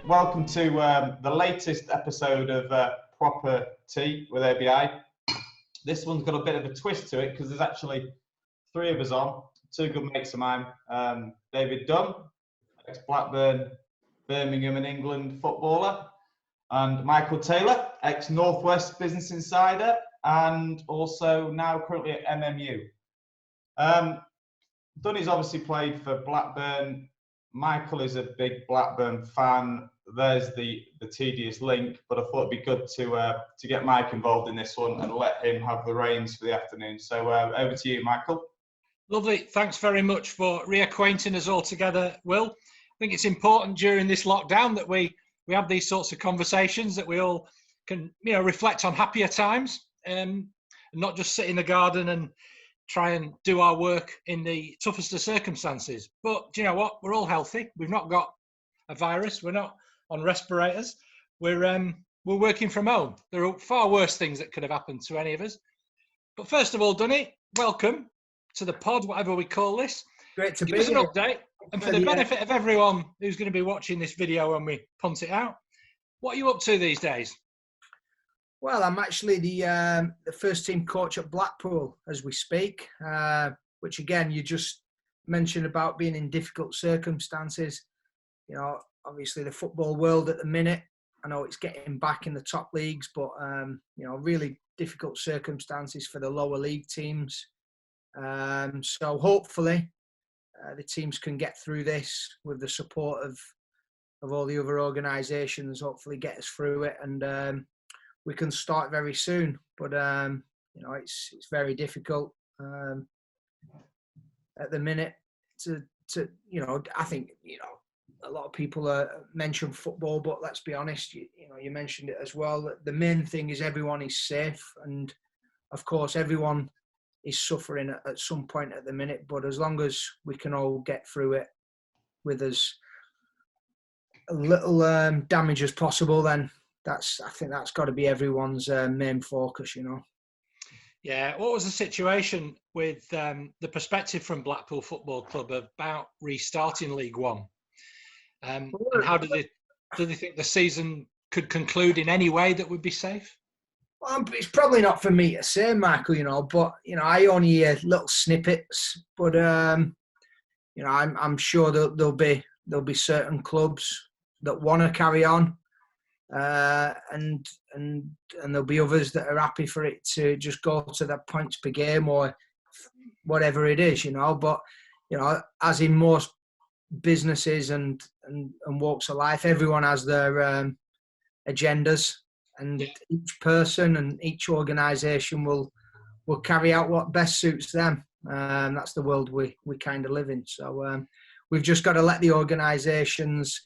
Welcome to the latest episode of Proper Tea with OBI. This one's got a bit of a twist to it because there's actually three of us on, two good mates of mine. David Dunn, ex-Blackburn, Birmingham and England footballer, and Michael Taylor, ex-Northwest Business Insider, and also now currently at MMU. Dunny's obviously played for Blackburn. Michael is a big Blackburn fan. There's the tedious link, but I thought it'd be good to get Mike involved in this one and let him have the reins for the afternoon. So over to you, Michael. Lovely. Thanks very much for reacquainting us all together, Will. I think it's important during this lockdown that we have these sorts of conversations, that we all can, reflect on happier times, and not just sit in the garden and try and do our work in the toughest of circumstances. But do you know what? We're all healthy. We've not got a virus. We're not on respirators. We're working from home. There are far worse things that could have happened to any of us. But first of all, Dunny, welcome to the pod, whatever we call this. Great to Give be us an here. update. And for the benefit of everyone who's going to be watching this video when we punt it out, what are you up to these days? Well, I'm actually the first team coach at Blackpool as we speak, which again, you just mentioned about being in difficult circumstances. Obviously the football world at the minute, I know it's getting back in the top leagues, but, really difficult circumstances for the lower league teams. So hopefully the teams can get through this with the support of all the other organisations, hopefully get us through it, and we can start very soon. But it's very difficult at the minute to I think a lot of people mention football, but let's be honest, you mentioned it as well, that the main thing is everyone is safe, and of course everyone is suffering at some point at the minute, but as long as we can all get through it with as little damage as possible, then I think that's got to be everyone's main focus, Yeah, what was the situation with the perspective from Blackpool Football Club about restarting League One? And how do they think the season could conclude in any way that would be safe? Well, it's probably not for me to say, Michael, but I only hear little snippets. But I'm sure there'll be certain clubs that want to carry on, and there'll be others that are happy for it to just go to the points per game or whatever it is, But as in most businesses and walks of life, everyone has their agendas. And each person and each organisation will carry out what best suits them. That's the world we kind of live in. So we've just got to let the organisations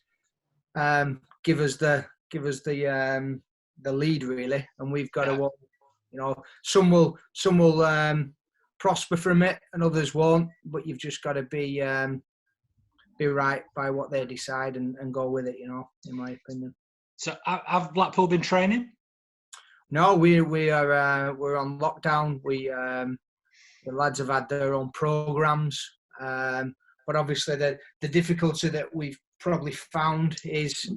give us the lead, really, and we've got to. Some will prosper from it, and others won't. But you've just got to be right by what they decide and go with it. In my opinion. So have Blackpool been training? No, we're on lockdown. The lads have had their own programmes, but obviously the difficulty that we've probably found is,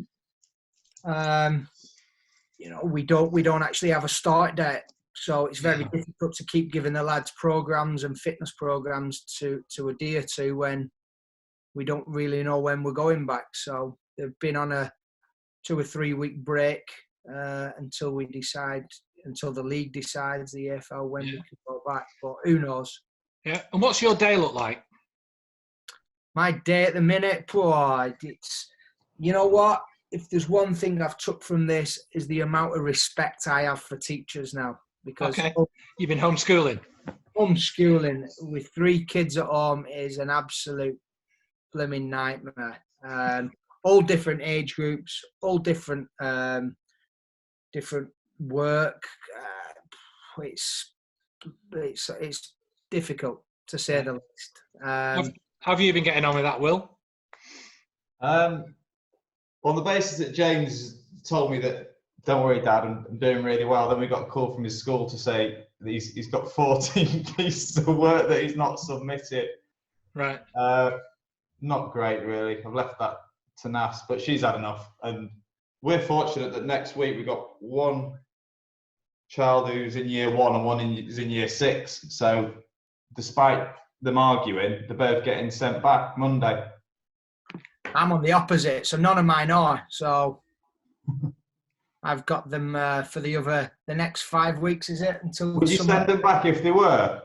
we don't actually have a start date, so it's very difficult to keep giving the lads programmes and fitness programmes to adhere to when we don't really know when we're going back. So they've been on a 2 or 3 week break until the league decides, the EFL, when we can go back. But who knows? Yeah. And what's your day look like? My day at the minute, it's, you know what? If there's one thing I've took from this is the amount of respect I have for teachers now. Because you've been homeschooling. Homeschooling with 3 kids at home is an absolute blooming nightmare. All different age groups, all different work. It's difficult, to say the least. How have you been getting on with that, Will? On the basis that James told me that, don't worry, Dad, I'm doing really well, then we got a call from his school to say that he's got 14 pieces of work that he's not submitted. Right. not great, really. I've left that to Nas, but she's had enough. And we're fortunate that next week we've got one child who's in year 1 and one who's in year 6. So despite them arguing, they're both getting sent back Monday. I'm on the opposite, so none of mine are. So I've got them for the next 5 weeks, is it? Until would you send them back if they were?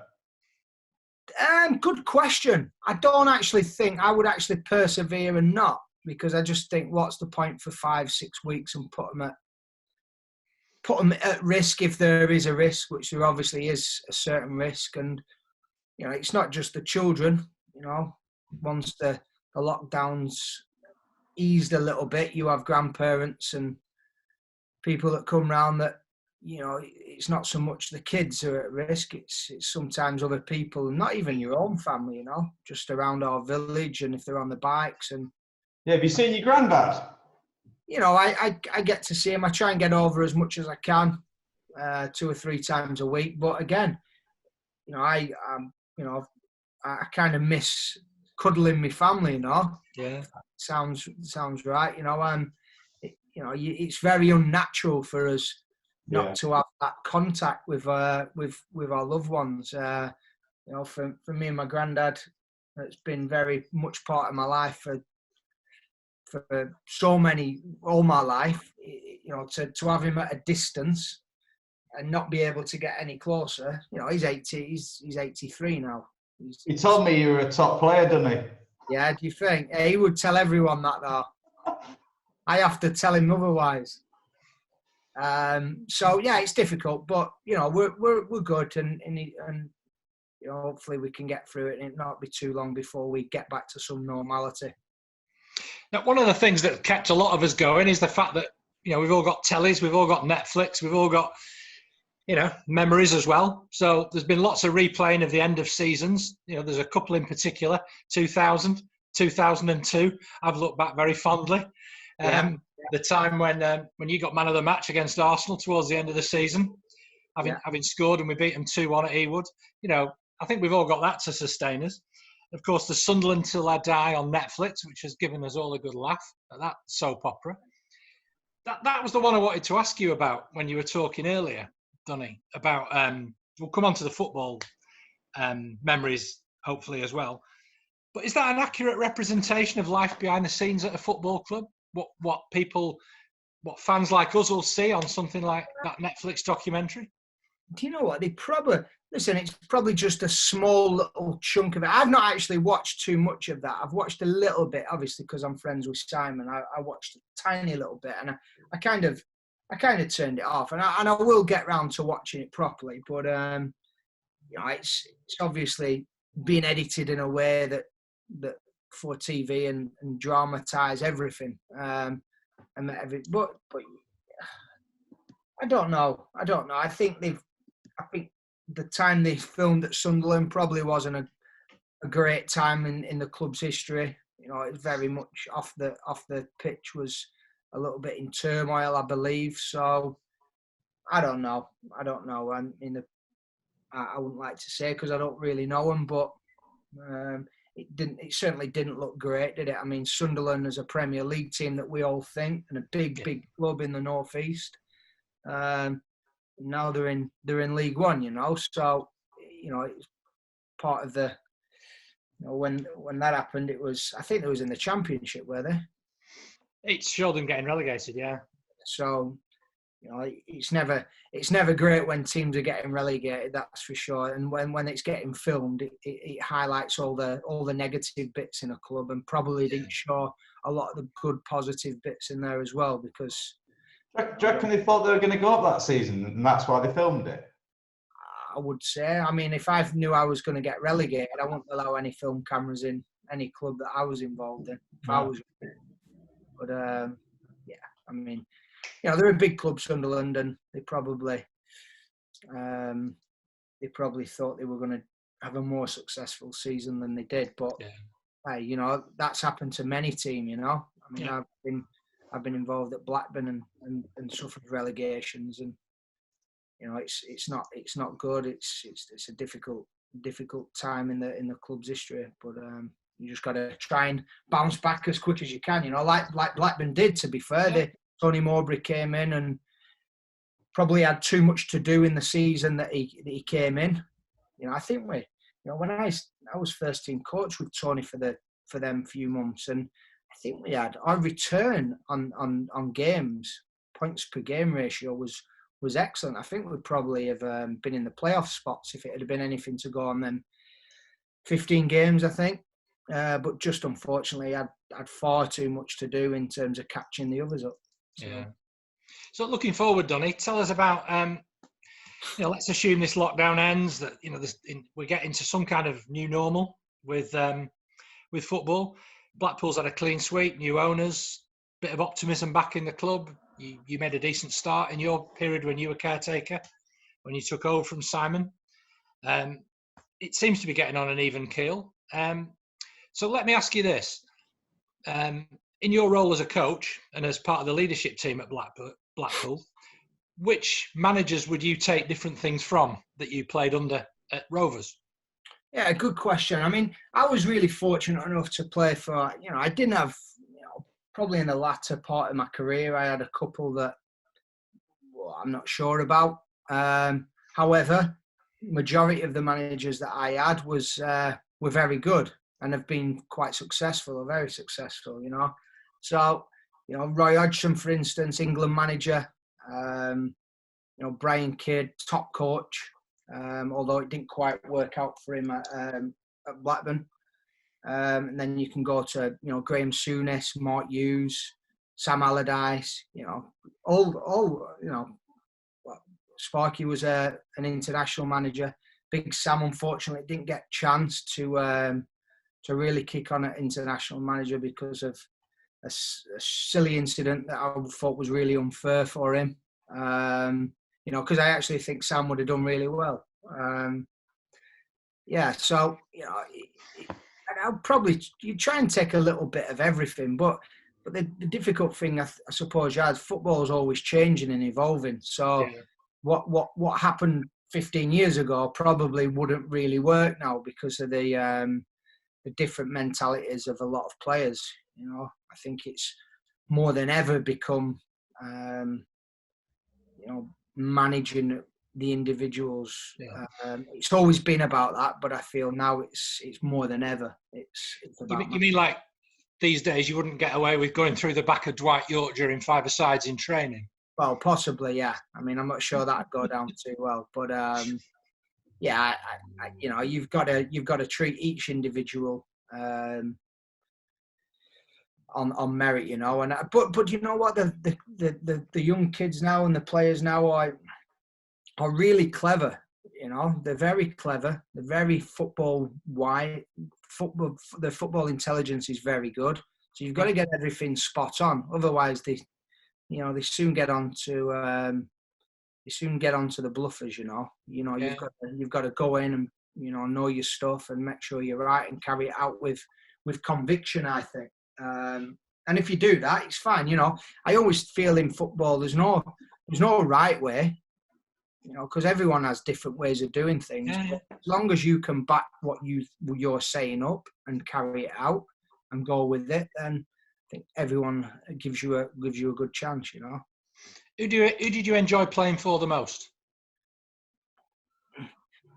Good question. I don't actually think I would actually persevere and not, because I just think, what's the point for 5-6 weeks and put them at risk if there is a risk, which there obviously is a certain risk. And it's not just the children. Once the lockdowns eased a little bit, you have grandparents and people that come round that, it's not so much the kids are at risk, it's sometimes other people, not even your own family, just around our village, and if they're on the bikes. And yeah, have you seen your granddad? I get to see him. I try and get over as much as I can, 2 or 3 times a week. But again, I kind of miss cuddling my family. Yeah, sounds right. It's very unnatural for us not to have that contact with our loved ones. For me and my granddad, it's been very much part of my life for all my life. To have him at a distance and not be able to get any closer. He's 80. He's 83 now. He told me you were a top player, didn't he? Yeah, do you think? He would tell everyone that, though. I have to tell him otherwise. So yeah, it's difficult, but we're good, and hopefully we can get through it, and it not be too long before we get back to some normality. Now, one of the things that kept a lot of us going is the fact that we've all got tellies, we've all got Netflix, we've all got memories as well. So there's been lots of replaying of the end of seasons. There's a couple in particular, 2000, 2002. I've looked back very fondly. The time when you got man of the match against Arsenal towards the end of the season, having scored, and we beat them 2-1 at Ewood. I think we've all got that to sustain us. Of course, the Sunderland Till I Die on Netflix, which has given us all a good laugh at that soap opera. That was the one I wanted to ask you about when you were talking earlier, Dunny, about, we'll come on to the football memories, hopefully, as well. But is that an accurate representation of life behind the scenes at a football club? What fans like us will see on something like that Netflix documentary? Do you know what? It's probably just a small little chunk of it. I've not actually watched too much of that. I've watched a little bit, obviously, because I'm friends with Simon. I watched a tiny little bit, and I kind of turned it off. And I will get round to watching it properly. But it's obviously been edited in a way that for TV and dramatise everything. But I don't know. I think the time they filmed at Sunderland probably wasn't a great time in the club's history. It was very much off the pitch was a little bit in turmoil, I believe. So I don't know. I mean, I wouldn't like to say because I don't really know them, but it certainly didn't look great, did it? I mean, Sunderland is a Premier League team that we all think, and a big club in the North East. Now they're in League One, so it's part of the when that happened, I think it was in the Championship, were they? It's showed them getting relegated, yeah. So it's never great when teams are getting relegated, that's for sure. And when it's getting filmed, it highlights all the negative bits in a club, and probably didn't show a lot of the good positive bits in there as well, because. Do you reckon they thought they were going to go up that season and that's why they filmed it? I would say. I mean, if I knew I was going to get relegated, I wouldn't allow any film cameras in any club that I was involved in. If I was, but yeah, I mean, they're a big club, Sunderland, and they probably thought they were going to have a more successful season than they did. But hey, that's happened to many teams. I mean, I've been involved at Blackburn and suffered relegations, and it's not good. It's a difficult time in the club's history. But You just got to try and bounce back as quick as you can. Like Blackburn did. To be fair, Tony Mowbray came in and probably had too much to do in the season that he came in. I think when I was first team coach with Tony for them few months, and I think we had our return on games, points per game ratio was excellent. I think we'd probably have been in the playoff spots if it had been anything to go on them 15 games, I think. But just unfortunately, had far too much to do in terms of catching the others up. So. Yeah. So looking forward, Donny, tell us about. Let's assume this lockdown ends. That we get into some kind of new normal with football. Blackpool's had a clean sweep, new owners, bit of optimism back in the club. You made a decent start in your period when you were caretaker, when you took over from Simon. It seems to be getting on an even keel. So let me ask you this. In your role as a coach and as part of the leadership team at Blackpool, which managers would you take different things from that you played under at Rovers? Yeah, good question. I mean, I was really fortunate enough to play for, I didn't have, probably in the latter part of my career, I had a couple that I'm not sure about. However, majority of the managers that I had were very good and have been quite successful, or very successful, So, Roy Hodgson, for instance, England manager, Brian Kidd, top coach, although it didn't quite work out for him at Blackburn. And then you can go to, Graham Souness, Mark Hughes, Sam Allardyce, Sparky was an international manager. Big Sam, unfortunately, didn't get a chance to really kick on at international manager because of a silly incident that I thought was really unfair for him. Because I actually think Sam would have done really well. So, I'll probably you try and take a little bit of everything, but the difficult thing, I suppose, football is always changing and evolving. So what happened 15 years ago probably wouldn't really work now because of the different mentalities of a lot of players. I think it's more than ever become, managing the individuals. It's always been about that, but I feel now it's more than ever. It's about. You mean like these days you wouldn't get away with going through the back of Dwight York during 5-a-sides in training? Well, possibly, yeah. I mean, I'm not sure that'd go down too well, but you've got to treat each individual on merit, And but you know what, the young kids now and the players now are really clever. They're very clever. They're very football-wide. The football intelligence is very good. So you've got to get everything spot on. Otherwise, they soon get onto the bluffers. You've got to go in and know your stuff and make sure you're right and carry it out with conviction, I think. And if you do that, it's fine. I always feel in football there's no right way. Because everyone has different ways of doing things. Yeah. But as long as you can back what you're saying up and carry it out and go with it, then I think everyone gives you a good chance. Who did you enjoy playing for the most?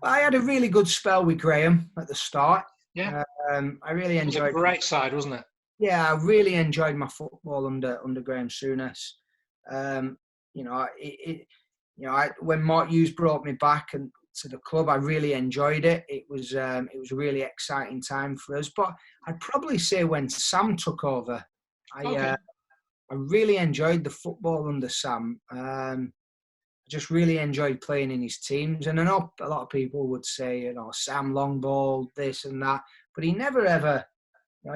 I had a really good spell with Graham at the start. Yeah. I really enjoyed. It was a great side, wasn't it? Yeah, I really enjoyed my football under Graham Souness. When Mark Hughes brought me back and to the club, I really enjoyed it. It was a really exciting time for us. But I'd probably say when Sam took over, I really enjoyed the football under Sam. I just really enjoyed playing in his teams. And I know a lot of people would say, Sam long ball, this and that, but he never ever.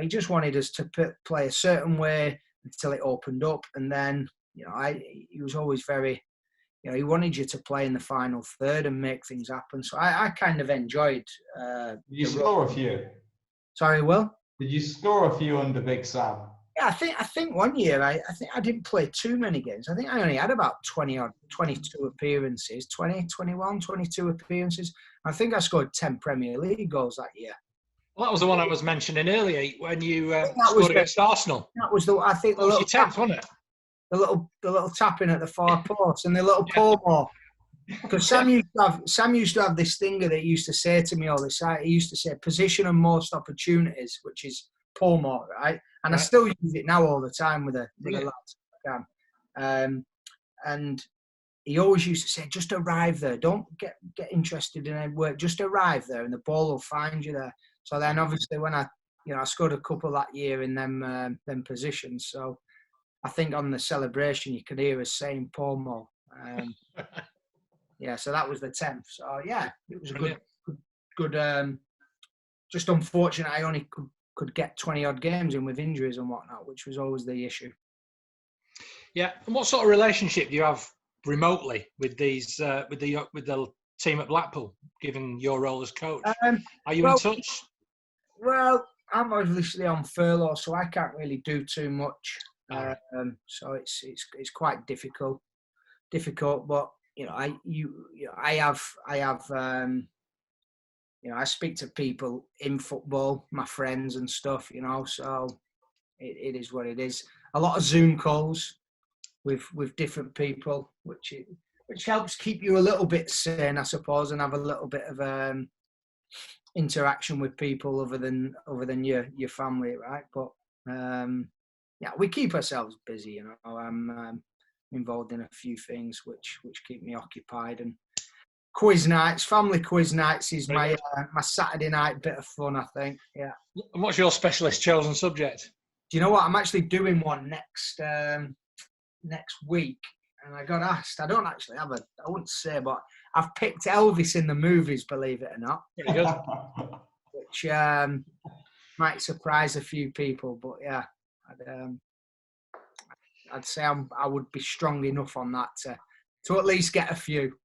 He just wanted us to play a certain way until it opened up, and then he was always very. He wanted you to play in the final third and make things happen. So I kind of enjoyed. Did you score a few? Sorry, Will? Did you score a few under Big Sam? Yeah, I think one year I think I didn't play too many games. I think I only had about 22 appearances, 20, 21, 22 appearances. I think I scored 10 Premier League goals that year. Well, that was the one I was mentioning earlier when you that scored was against Arsenal. That was the. I think That was your 10th, wasn't it? the little tapping at the far post and the little Pomo. Because Sam used to have this thinger that he used to say to me all the time. He used to say position and most opportunities, which is Pomo, right? And I still use it now all the time with the lads. I can. And he always used to say, just arrive there. Don't get interested in any work. Just arrive there and the ball will find you there. So then obviously when I scored a couple that year in them positions. So I think on the celebration you could hear us saying Pomo. Yeah, so that was the 10th. So yeah, it was a good. Just unfortunate I only could get 20 odd games in with injuries and whatnot, which was always the issue. Yeah, and what sort of relationship do you have remotely with these with the team at Blackpool, given your role as coach? Are you in touch? Well, I'm obviously on furlough, so I can't really do too much. So it's quite difficult. But I speak to people in football, my friends and stuff. So it is what it is. A lot of Zoom calls with different people, which helps keep you a little bit sane, I suppose, and have a little bit of interaction with people other than your family, right? But we keep ourselves busy. I'm involved in a few things which keep me occupied, and family quiz nights is my Saturday night bit of fun, I think. Yeah. And what's your specialist chosen subject? Do you know what? I'm actually doing one next week, and I got asked. I don't actually have I wouldn't say, but I've picked Elvis in the movies, believe it or not. Pretty good. Which might surprise a few people, but yeah, I'd say I would be strong enough on that to at least get a few.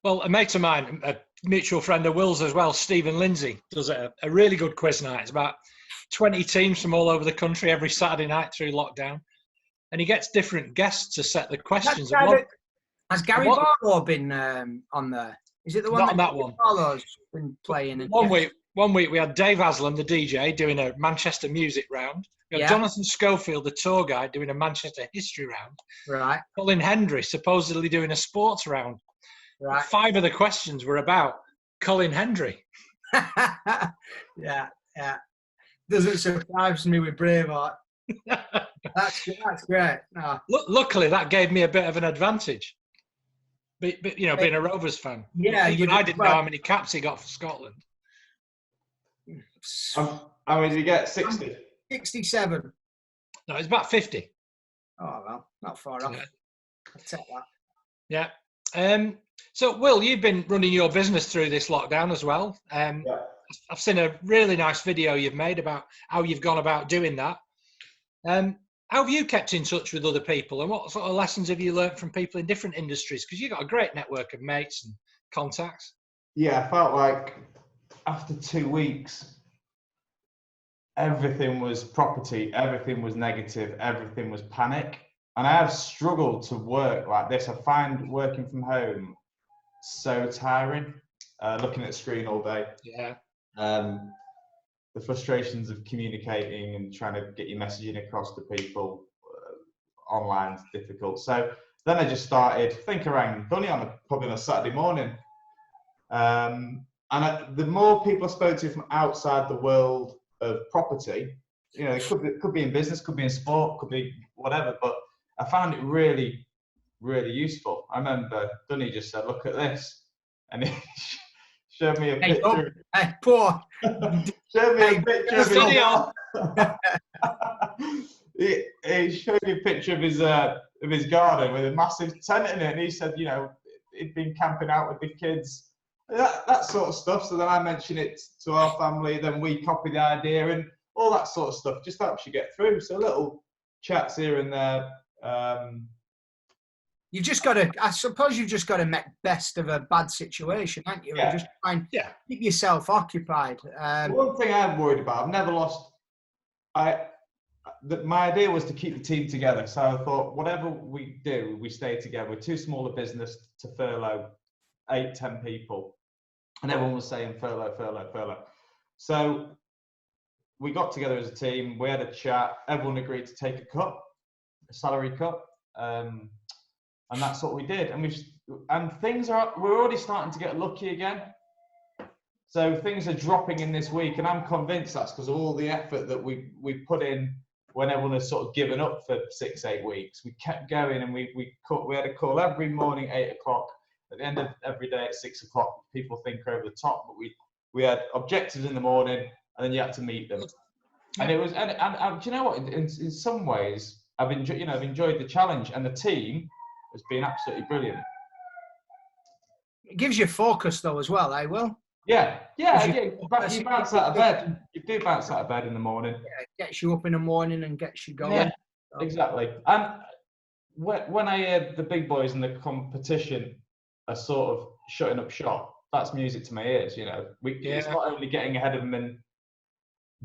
Well, a mate of mine, a mutual friend of Will's as well, Stephen Lindsay, does a really good quiz night. It's about 20 teams from all over the country every Saturday night through lockdown. And he gets different guests to set the questions. Has Gary Barlow been on there? Is it the one that one? Barlow's been playing? One week we had Dave Aslam, the DJ, doing a Manchester music round. We had Jonathan Schofield, the tour guide, doing a Manchester history round. Right. Colin Hendry supposedly doing a sports round. Right. 5 of the questions were about Colin Hendry. Yeah. Doesn't surprise me with Braveheart. That's great. No. Luckily, that gave me a bit of an advantage. But being a Rovers fan. Yeah, I didn't know how many caps he got for Scotland. How many did he get? 60? 67. No, it's about 50. Oh, well, not far off. I'll take that. Yeah. So, Will, you've been running your business through this lockdown as well. I've seen a really nice video you've made about how you've gone about doing that. How have you kept in touch with other people, and what sort of lessons have you learned from people in different industries? Because you've got a great network of mates and contacts. Yeah, I felt like after 2 weeks, everything was property, everything was negative, everything was panic. And I have struggled to work like this. I find working from home so tiring, looking at the screen all day. Yeah. The frustrations of communicating and trying to get your messaging across to people online is difficult. So then I just started, I think I rang Dunny probably on a Saturday morning. And the more people I spoke to from outside the world of property, it could be in business, could be in sport, could be whatever, but I found it really, really useful. I remember Dunny just said, "Look at this," and he showed me a picture. Hey, poor. Showed me a picture of he showed me a picture of his garden with a massive tent in it, and he said, he'd been camping out with the kids, that sort of stuff. So then I mentioned it to our family, then we copy the idea, and all that sort of stuff just helps you get through. So little chats here and there. You've just got to make best of a bad situation, haven't you? Yeah. And just try and keep yourself occupied. One thing I'm worried about, I've never lost. My idea was to keep the team together. So I thought, whatever we do, we stay together. We're too small a business to furlough 8-10 people, and everyone was saying furlough. So we got together as a team. We had a chat. Everyone agreed to take a cut, a salary cut, and that's what we did. And we're already starting to get lucky again. So things are dropping in this week, and I'm convinced that's because of all the effort that we put in when everyone has sort of given up for 6-8 weeks. We kept going, and we had a call every morning, 8 o'clock. At the end of every day at 6 o'clock, people think are over the top, but we had objectives in the morning, and then you had to meet them. And it was, and do you know what? In some ways, I've enjoyed the challenge, and the team has been absolutely brilliant. It gives you focus though as well, eh, Will? Yeah. You bounce out of bed. You do bounce out of bed in the morning. Yeah, it gets you up in the morning and gets you going. Yeah, exactly. And when I hear the big boys in the competition are sort of shutting up shop, that's music to my ears. You know, it's not only getting ahead of them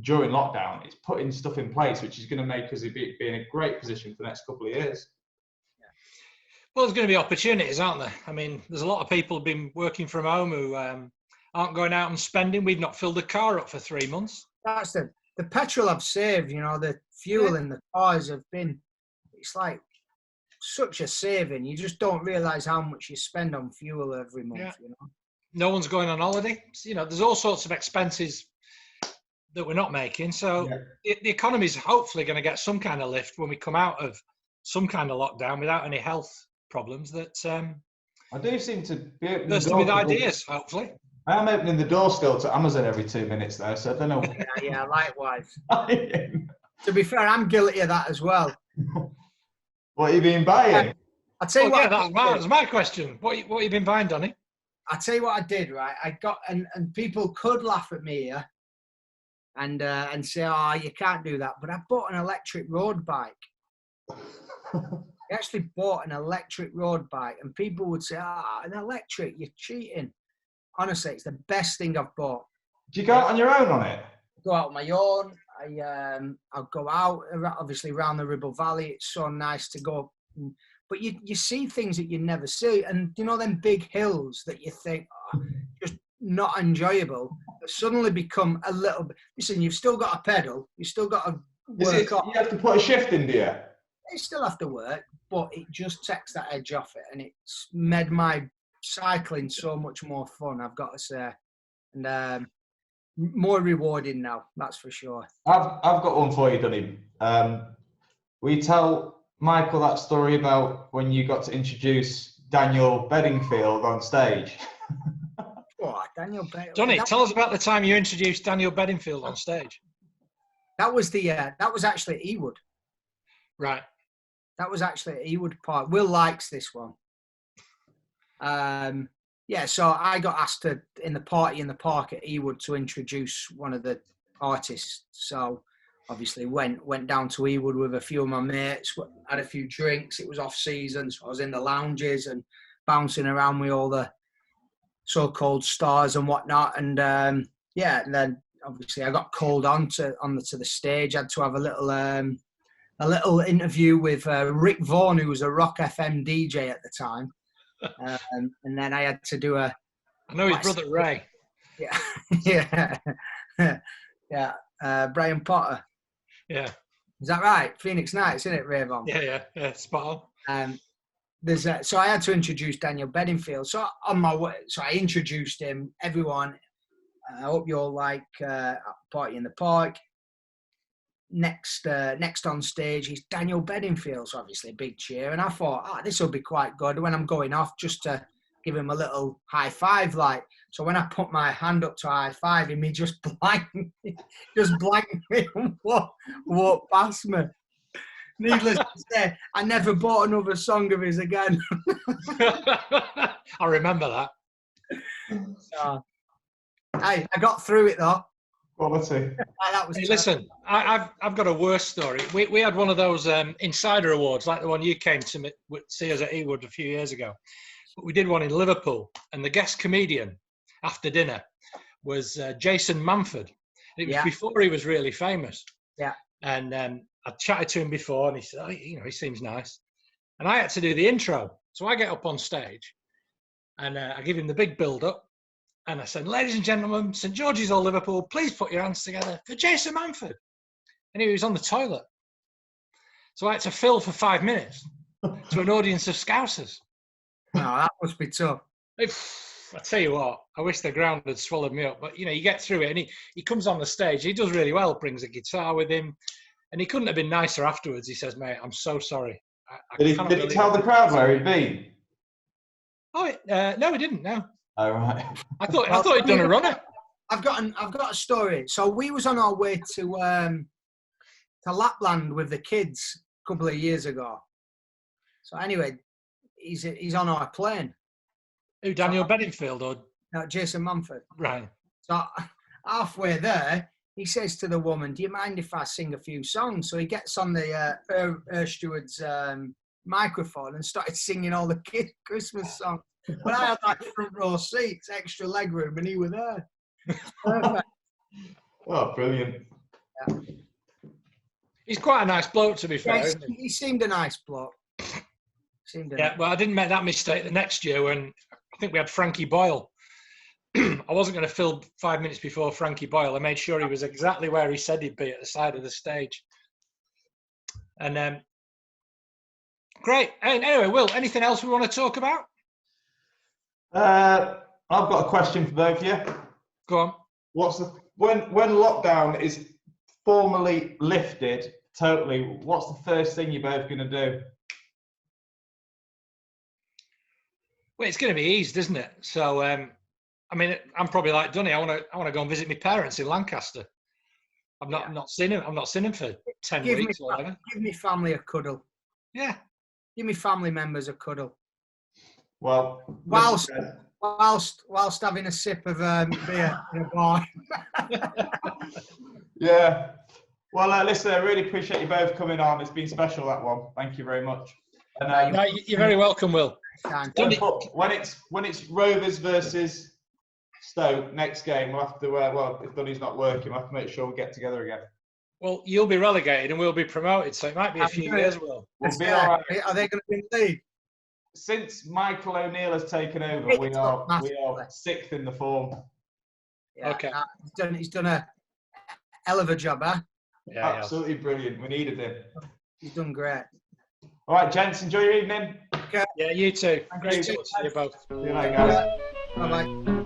during lockdown, it's putting stuff in place which is going to make us be in a great position for the next couple of years. Well, there's going to be opportunities, aren't there? I mean, there's a lot of people who've been working from home who aren't going out and spending. We've not filled the car up for 3 months. That's the petrol I've saved, you know, the fuel in the cars have been, it's like such a saving. You just don't realise how much you spend on fuel every month, you know. No one's going on holiday. You know, there's all sorts of expenses that we're not making. So the economy's hopefully going to get some kind of lift when we come out of some kind of lockdown without any health problems. That I do seem to be opening bursting with ideas, hopefully. I am opening the door still to Amazon every 2 minutes though, so I don't know. Yeah, likewise. To be fair, I'm guilty of that as well. What have you been buying? I'll tell you what. Yeah, that was my question. What have you been buying, Donny? I'll tell you what I did, right? I got, and people could laugh at me here and say, oh, you can't do that. But I bought an electric road bike. I actually bought an electric road bike, and people would say, an electric, you're cheating. Honestly, it's the best thing I've bought. Do you go out on your own on it? Go out on my own. I'll go out, obviously, around the Ribble Valley. It's so nice to go. But you see things that you never see. And, you know, them big hills that you think, just not enjoyable, but suddenly become a little bit. Listen, you've still got a pedal. You've still got to work on. You have to put a shift in, do you? You still have to work, but it just takes that edge off it. And it's made my cycling so much more fun, I've got to say. And more rewarding now, that's for sure. I've got one for you, Dunny. Will you tell Michael that story about when you got to introduce Daniel Bedingfield on stage? What, Daniel Bedingfield? Donny, tell us about the time you introduced Daniel Bedingfield on stage. That was actually at Ewood. Right. That was actually at Ewood Park. Will likes this one. So I got asked in the party in the park at Ewood to introduce one of the artists. So obviously went down to Ewood with a few of my mates, had a few drinks. It was off season, so I was in the lounges and bouncing around with all the so-called stars and whatnot. And and then obviously I got called onto the stage. I had to have a little interview with Rick Vaughan, who was a Rock FM DJ at the time. And then I had to do I know his brother Ray. Yeah. Brian Potter. Yeah. Is that right? Phoenix Nights, isn't it, Ray Vaughan? Yeah, spot on. So I had to introduce Daniel Bedingfield. So on my way, so I introduced him. Everyone, I hope you all like Party in the Park. Next on stage is Daniel Bedingfield, so obviously a big cheer. And I thought, this will be quite good when I'm going off, just to give him a little high five. Like, so when I put my hand up to high five him, he just blanked me and walked past me. Needless to say, I never bought another song of his again. I remember that. So, I got through it though. Quality. Hey, listen, I've got a worse story. We had one of those insider awards, like the one you came to see us at Ewood a few years ago. But we did one in Liverpool, and the guest comedian after dinner was Jason Manford. It was before he was really famous. Yeah. And I chatted to him before, and he said, he seems nice. And I had to do the intro. So I get up on stage, and I give him the big build-up. And I said, ladies and gentlemen, St George's or Liverpool, please put your hands together for Jason Manford. And he was on the toilet. So I had to fill for 5 minutes to an audience of Scousers. No, that must be tough. I tell you what, I wish the ground had swallowed me up. But, you get through it. And he comes on the stage. He does really well, brings a guitar with him. And he couldn't have been nicer afterwards. He says, mate, I'm so sorry. Did he tell the crowd where he'd been? Oh, no, he didn't, no. Oh, right. I thought he'd done a runner. I've got a story. So we was on our way to Lapland with the kids a couple of years ago. So anyway, he's on our plane. Who, Daniel Bedingfield or? No, Jason Manford. Right. So halfway there, he says to the woman, do you mind if I sing a few songs? So he gets on the air steward's microphone and started singing all the kids' Christmas songs. But I had like front row seats, extra leg room, and he was there. Perfect. Oh, brilliant. Yeah. He's quite a nice bloke, to be fair. Yeah, he seemed a nice bloke. Well, I didn't make that mistake the next year when I think we had Frankie Boyle. I wasn't going to fill 5 minutes before Frankie Boyle. I made sure he was exactly where he said he'd be, at the side of the stage. And great. Anyway, Will, anything else we want to talk about? I've got a question for both of you. Go on. When lockdown is formally lifted totally, what's the first thing you're both going to do? Well, it's going to be eased, isn't it? So, I mean, I'm probably like Dunny. I want to go and visit my parents in Lancaster. I've not seen him. I've not seen him for 10 weeks or whatever. Give me family a cuddle. Yeah. Give me family members a cuddle. Well, whilst having a sip of beer in a bar. Yeah. Well, listen, I really appreciate you both coming on. It's been special, that one. Thank you very much. And no, you're very welcome, Will. When it's Rovers versus Stoke next game, we'll have to. If Dunny's not working, we'll have to make sure we get together again. Well, you'll be relegated and we'll be promoted, so it might be a few years. Will. We'll be all right. Are they going to be in the league? Since Michael O'Neill has taken over, we are 6th in the form. Yeah, okay. He's done a hell of a job, huh? Yeah, absolutely brilliant. We needed him. He's done great. All right, gents, enjoy your evening. Okay. Yeah, you too. Great to see you both. See you later, guys. Bye-bye.